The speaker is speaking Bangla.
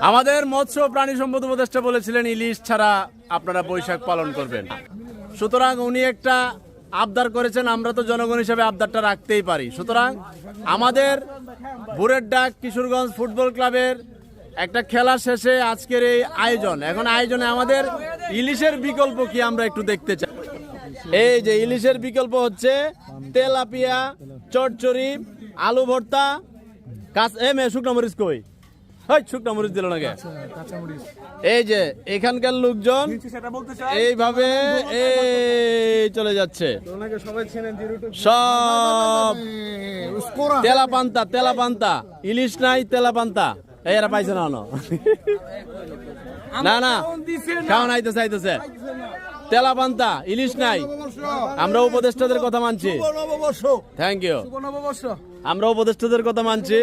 আমাদের মৎস্য প্রাণী সম্পদ উপদেষ্টা বলেছিলেন ইলিশ ছাড়া আপনারা বৈশাখ পালন করবেন, সুতরাং উনি একটা আবদার করেছেন, আমরা তো জনগণ হিসেবে আবদারটা রাখতেই পারি। সুতরাং আমাদের ভোরের ডাক কিশোরগঞ্জ ফুটবল ক্লাবের একটা খেলা শেষে আজকের এই আয়োজন, এখন আয়োজনে আমাদের ইলিশের বিকল্প কি আমরা একটু দেখতে চাই। এই যে ইলিশের বিকল্প হচ্ছে তেলাপিয়া, চচ্চড়ি, আলু ভর্তা, শুকনো মরিচ কই, শুকনো মরিচ দিল নাকি। এই যে এখানকার লোকজন এইভাবে এই চলে যাচ্ছে, সব তেলা পান্তা, ইলিশ নাই তেলা পান্তা, এরা পাইছে না না না খাওয়া নাইতেছে আইতেছে তেলা পান্তা, ইলিশ নাই। আমরা উপদেষ্টাদের কথা মানছি, থ্যাংক ইউ, আমরা উপদেষ্টাদের কথা মানছি।